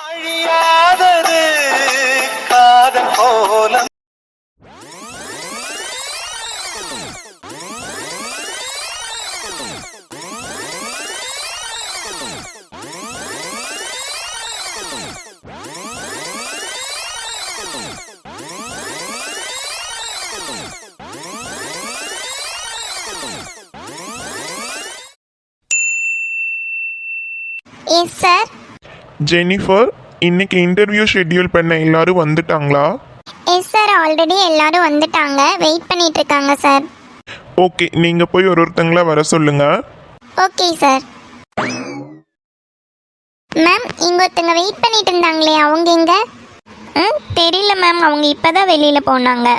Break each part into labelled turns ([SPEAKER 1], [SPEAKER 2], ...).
[SPEAKER 1] அழியாதது காதல் கோலம்.
[SPEAKER 2] Yes sir.
[SPEAKER 3] ஜெனிஃபர், இன்னைக்கு இன்டர்வியூ ஷெட்யூல் பண்ண எல்லாரும் வந்துட்டாங்களா?
[SPEAKER 2] எஸ் சார், ஆல்ரெடி எல்லாரும் வந்துட்டாங்க, வெயிட் பண்ணிட்டு இருக்காங்க சார்.
[SPEAKER 3] ஓகே, நீங்கள் போய் ஒருத்தங்களா வர சொல்லுங்க.
[SPEAKER 2] Okay sir. மேம், இங்க ஒருத்தங்க வெயிட் பண்ணிட்டு இருந்தாங்களே, அவங்க எங்க? தெரியல மேம், அவங்க இப்பதான் வெளியில போனாங்க.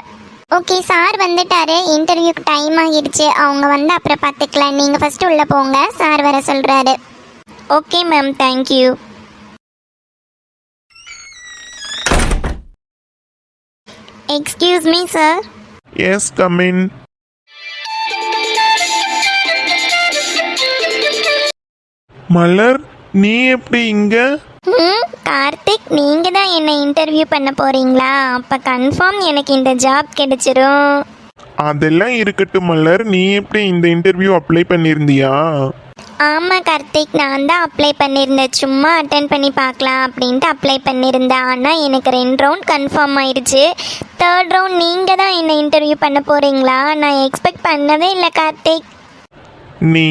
[SPEAKER 2] ஓகே, சார் வந்துட்டாரு, இன்டர்வியூக்கு டைம் ஆகிடுச்சு, அவங்க வந்து அப்புறம் பார்த்துக்கலாம். நீங்கள் ஃபர்ஸ்ட் உள்ள போங்க, சார் வர சொல்றாரு. Okay ma'am, thank you. Excuse me sir.
[SPEAKER 3] Yes, come in. Malar, நீ எப்படி இங்க?
[SPEAKER 2] கார்த்திக், நீங்க தான் என்ன இன்டர்வியூ பண்ண போறீங்களா? அப்ப கன்ஃபார்ம் எனக்கு இந்த ஜாப் கிடைச்சிரும்.
[SPEAKER 3] அதெல்லாம் இருக்கட்டும் மலர், நீ எப்படி இந்த இன்டர்வியூ அப்ளை பண்ணியிருந்தியா?
[SPEAKER 2] ஆமாம் கார்த்திக், நான் தான் அப்ளை பண்ணியிருந்தேன். சும்மா அட்டன் பண்ணி பார்க்கலாம் அப்படின்ட்டு அப்ளை பண்ணியிருந்தேன். ஆனால் எனக்கு 2 ரவுண்ட் கன்ஃபார்ம் ஆயிடுச்சு. 3rd ரவுண்ட் நீங்கள் தான் என்ன இன்டர்வியூ பண்ண போகிறீங்களா? நான் எக்ஸ்பெக்ட் பண்ணவே இல்லை கார்த்திக்.
[SPEAKER 3] நீ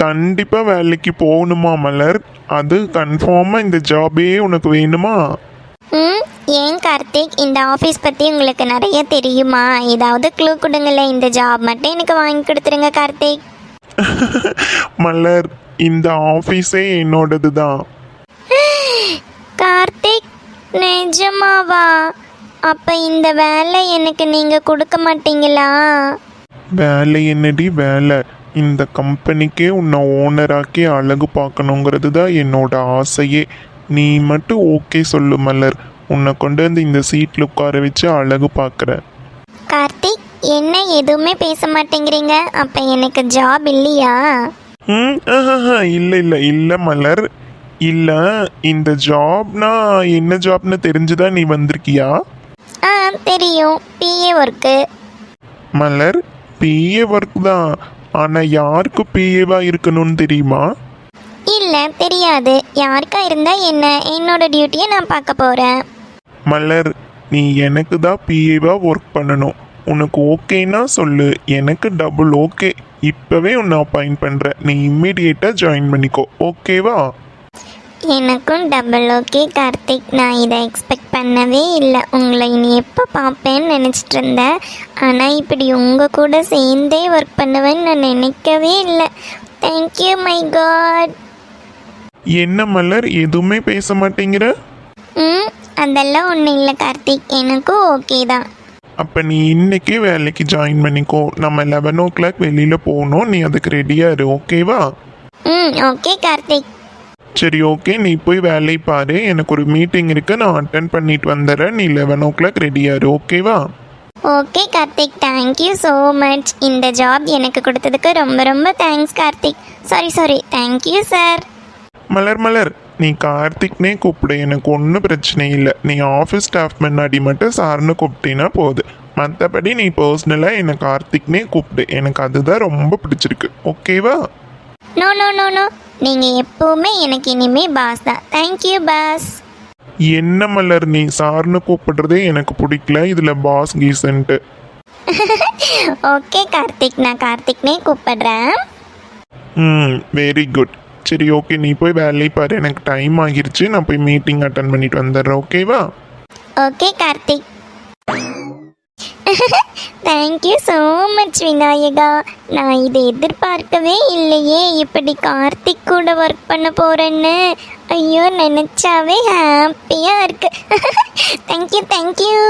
[SPEAKER 3] கண்டிப்பாக வேலைக்கு போகணுமா மலர்? அது கன்ஃபார்மாக இந்த ஜாபே உனக்கு வேணுமா?
[SPEAKER 2] ஏன் கார்த்திக், இந்த ஆஃபீஸ் பற்றி உங்களுக்கு நிறைய தெரியுமா? ஏதாவது க்ளூ கொடுங்களேன், இந்த ஜாப் மட்டும் எனக்கு வாங்கி கொடுத்துருங்க கார்த்திக்.
[SPEAKER 3] மலர், இந்த ஆஃபீஸே என்னோடது தான்.
[SPEAKER 2] கார்த்திக், நிஜமாவா? அப்போ இந்த வேலை எனக்கு நீங்கள் கொடுக்க மாட்டீங்களா?
[SPEAKER 3] வேலை என்னடி வேலை? இந்த கம்பெனிக்கே உன்னை ஓனராக்கி அழகு பார்க்கணுங்கிறது தான் என்னோட ஆசையே. நீ மட்டும் ஓகே சொல்லு மலர், உன்னை கொண்டு வந்து இந்த சீட்டில் உட்கார வச்சு அழகு பார்க்குறேன்.
[SPEAKER 2] கார்த்திக், என்ன எதுவுமே பேச மாட்டேங்கிறீங்க? அப்போ எனக்கு ஜாப் இல்லையா?
[SPEAKER 3] இல்லை இல்லை இல்லை மலர், இல்லை. இந்த ஜாப்னா என்ன ஜாப்னு தெரிஞ்சுதான் நீ வந்திருக்கியா?
[SPEAKER 2] தெரியும், பிஏ ஒர்க்கு.
[SPEAKER 3] மலர், பிஏ ஒர்க் தான். ஆனால் யாருக்கு பிஏவா இருக்கணும்னு தெரியுமா?
[SPEAKER 2] இல்லை, தெரியாது. யாருக்கா இருந்தால் என்ன, என்னோட டியூட்டியை நான் பார்க்க போகிறேன்.
[SPEAKER 3] மலர், நீ எனக்கு தான் பிஏவா ஒர்க் பண்ணணும். உனக்கு ஓகேன்னா சொல்லு, எனக்கு டபுள் ஓகே. இப்போவே உன்னை அப்பாயிண்ட் பண்ணுறேன், நீ இம்மிடியேட்டாக ஜாயின் பண்ணிக்கோ, ஓகேவா?
[SPEAKER 2] எனக்கும் டபுள் ஓகே கார்த்திக். நான் இதை எக்ஸ்பெக்ட் பண்ணவே இல்லை. உங்களை இனி எப்போ பார்ப்பேன்னு நினச்சிட்டு இருந்தேன். ஆனால் இப்படி உங்கள் கூட சேர்ந்தே ஒர்க் பண்ணுவேன்னு நான் நினைக்கவே இல்லை. Thank you my God.
[SPEAKER 3] என்ன மலர், எதுவுமே பேச மாட்டேங்கிற?
[SPEAKER 2] அதெல்லாம் ஒன்றும் இல்லை கார்த்திக், எனக்கும் ஓகே தான்.
[SPEAKER 3] அப்போ நீ இன்னைக்கே வேலைக்கு ஜாயின் பண்ணிக்கோ. நம்ம 11 o'clock வெளியில் போகணும், நீ அதுக்கு ரெடியாக இரு, ஓகேவா?
[SPEAKER 2] ஓகே கார்த்திக்.
[SPEAKER 3] சரி, ஓகே, நீ போய் வேலையை பாரு. எனக்கு ஒரு மீட்டிங் இருக்கு, நான் அட்டன் பண்ணிட்டு வந்துடுறேன். நீ 11 o'clock ரெடியாக இரு, ஓகேவா?
[SPEAKER 2] Okay Karthik, thank you so much. இந்த ஜாப் எனக்கு கொடுத்ததுக்கு ரொம்ப ரொம்ப thanks Karthik. Sorry, thank you sir.
[SPEAKER 3] Malar Malar, நீ கார்த்திக்னே கூப்பிடு, எனக்கு ஒன்றும் பிரச்சனை இல்லை. நீ ஆஃபீஸ் ஸ்டாஃப் முன்னாடி மட்டும் சார்னு கூப்பிட்டீங்கன்னா போகுது. மற்றபடி நீ பர்சனலாக என்னை கார்த்திக்னே கூப்பிடு, எனக்கு அதுதான் ரொம்ப பிடிச்சிருக்கு, ஓகேவா?
[SPEAKER 2] நோ, நீங்கள் எப்போவுமே எனக்கு இனிமே பாஸ் தான். Thank you boss.
[SPEAKER 3] என்ன மலர், நீ சார்னு கூப்பிடுறதே எனக்கு பிடிக்கல, இதில் பாஸ் கீசன்ட்டு.
[SPEAKER 2] ஓகே கார்த்திக், நான் கார்த்திக்னே கூப்பிடுறேன்.
[SPEAKER 3] Very good. சரி, ஓகே, நீ போய் வேலையை பாரு. எனக்கு டைம் ஆகிருச்சு, நான் போய் மீட்டிங் அட்டன் பண்ணிட்டு வந்துடுறேன், ஓகேவா?
[SPEAKER 2] Okay Karthik. Thank you so much Vinayaka. நான் இதை எதிர்பார்க்கவே இல்லையே, இப்படி கார்த்திக் கூட ஒர்க் பண்ண போகிறேன்னு. ஐயோ, நினச்சாவே ஹாப்பியாக இருக்கு. தேங்க்யூ.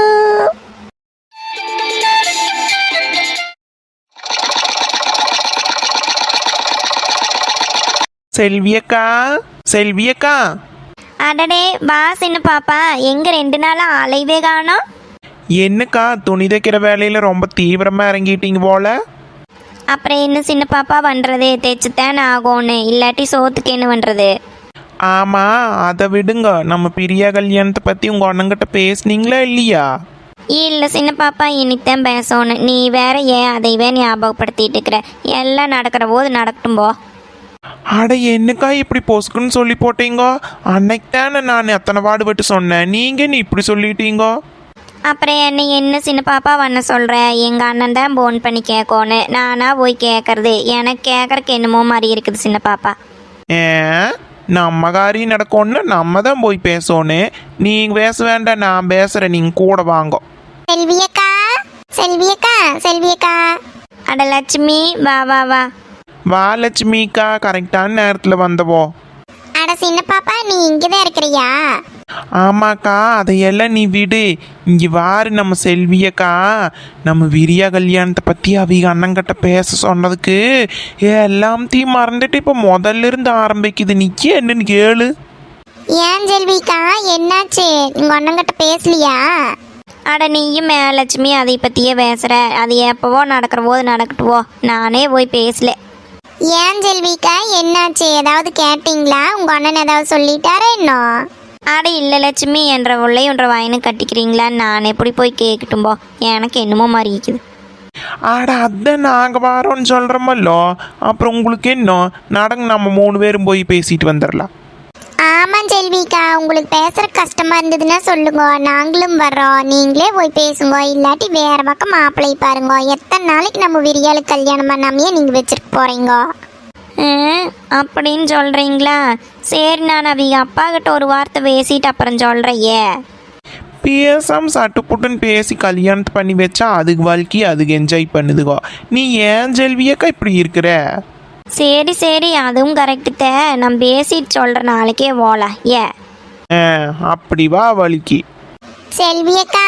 [SPEAKER 4] செல்வியக்கா.
[SPEAKER 2] அடடே, பாஸ் என்ன பாப்பா, எங்க 2 நாளாக அலைவே காணோம்?
[SPEAKER 4] என்னக்கா, துணி தைக்கிற வேலையில் ரொம்ப தீவிரமாக இறங்கிட்டீங்க போல.
[SPEAKER 2] அப்புறம் என்ன சின்ன பாப்பா பண்ணுறது, தைச்சுத்தானே ஆகும்னு, இல்லாட்டி சோத்துக்கு என்ன பண்ணுறது?
[SPEAKER 4] ஆமாம் அதை விடுங்க. நம்ம பிரியா கல்யாணத்தை பற்றி உங்கள் அண்ணங்கிட்ட பேசுனீங்களா இல்லையா?
[SPEAKER 2] இல்லை சின்ன பாப்பா, இன்னைக்குதான் பேசணும். நீ வேற ஏன் அதைவே ஞாபகப்படுத்திட்டு இருக்கிற? எல்லாம் நடக்கிற போது நடக்கட்டும் போ.
[SPEAKER 4] அட என்னக்கா இப்படி பொசுக்குன்னு சொல்லி போட்டீங்க? அன்னைக்கு தானே நான் அத்தனை பாடுபட்டு சொன்னேன், நீங்கள் நீ இப்படி சொல்லிட்டீங்க.
[SPEAKER 2] அப்புறம் என்ன சின்ன பாப்பா பண்ண சொல்கிற? எங்கள் அண்ணன் தான் போன் பண்ணி கேட்கணும், நானா போய் கேட்கறது? எனக்கு கேட்கறக்கு என்னமோ மாதிரி இருக்குது சின்ன பாப்பா.
[SPEAKER 4] ஏன் நம்ம காரியம் நடக்கும்னு நம்ம தான் போய் பேசணும். நீங்கள் பேச வேண்டாம், நான் பேசுகிறேன், நீங்கள் கூட வாங்க.
[SPEAKER 2] செல்வியக்கா, செல்வியக்கா, செல்வியக்கா. அட லட்சுமி, வா வா வா.
[SPEAKER 4] வா லட்சுமிக்கா, கரெக்டான நேரத்தில் வந்தவோ.
[SPEAKER 2] அட சின்ன பாப்பா, நீ இங்கே தான் இருக்கிறியா?
[SPEAKER 4] ஆமாக்கா, அதையெல்லாம் நீ விடு. இங்கே வாரு நம்ம செல்வியக்கா. நம்ம விரியா கல்யாணத்தை பற்றி அவங்க அண்ணங்கிட்ட பேச சொன்னதுக்கு எல்லாத்தையும் மறந்துட்டு இப்போ முதல்ல இருந்து ஆரம்பிக்குது. நிற்க என்னன்னு கேளு.
[SPEAKER 2] ஏன் செல்விக்கா, என்னாச்சு? உங்கள் அண்ணங்கிட்ட பேசலையா? அட நீயும் லட்சுமி அதை பற்றியே பேசுகிற. அது எப்போவோ நடக்கிற போது நடக்கட்டுவோ, நானே போய் பேசல. ஏன் செல்விக்கா, என்னாச்சு? ஏதாவது கேட்டிங்களா? உங்கள் அண்ணன் ஏதாவது சொல்லிட்டாரா இன்னும்? அட இல்லை லட்சுமி, என்ற உள்ளே ஒன்ற வாயின்னு கட்டிக்கிறீங்களா? நான் எப்படி போய் கேட்கட்டும் போ, எனக்கு என்னமோ மாதிரி இருக்குது.
[SPEAKER 4] ஆட அதான் நாங்கள் வரோன்னு சொல்கிறோமல்லோ, அப்புறம் உங்களுக்கு என்ன நடங்க, நம்ம 3 பேரும் போய் பேசிட்டு வந்துடலாம்.
[SPEAKER 2] ஆமாம் செல்விக்கா, உங்களுக்கு பேசுகிற கஷ்டமாக இருந்ததுன்னா சொல்லுங்க, நாங்களும் வர்றோம். நீங்களே போய் பேசுங்க, இல்லாட்டி வேறு பக்கம் மாப்பிள்ளை பாருங்க. எத்தனை நாளைக்கு நம்ம விரியாளுக்கு கல்யாணம் பண்ணாமையே நீங்கள் வச்சுருக்க போகிறீங்க? அப்படின்னு சொல்கிறீங்களா? சரி, நான் அவங்க அப்பா கிட்ட ஒரு வார்த்தை பேசிட்டு அப்புறம் சொல்கிறையே.
[SPEAKER 4] பேசாம சட்டுப்புட்டுன்னு பேசி கல்யாணத்தை பண்ணி வச்சா அதுக்கு வாழ்க்கை அதுக்கு என்ஜாய் பண்ணுதுகோ. நீ ஏன் செல்வியக்கா இப்படி இருக்கிற?
[SPEAKER 2] சரி சரி, அதுவும் கரெக்டு தான். நான் பேசிட்டு சொல்கிறேன், நாளைக்கே போகலாம்.
[SPEAKER 4] அப்படி வா வலிக்கு.
[SPEAKER 2] செல்வியக்கா,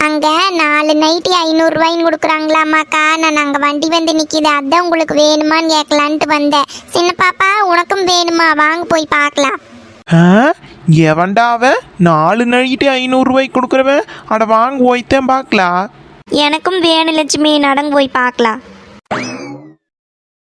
[SPEAKER 2] அங்கே 4 நைட்டி 500 கொடுக்குறாங்களாமாக்கா. நான் அங்கே வண்டி வந்து நிற்கிது, அதான் உங்களுக்கு வேணுமான்னு கேட்கலான்ட்டு வந்தேன். சின்ன பாப்பா, உனக்கும் வேணுமா? வாங்க போய் பார்க்கலாம்.
[SPEAKER 4] எவன்டாவ 4 நழிட்டு 500 ரூபாய்க்கு கொடுக்குறவன்? அட வாங்க போய்த்தான் பார்க்கலாம்.
[SPEAKER 2] எனக்கும் வேணும் லட்சுமி, நடந்து போய் பார்க்கலாம்.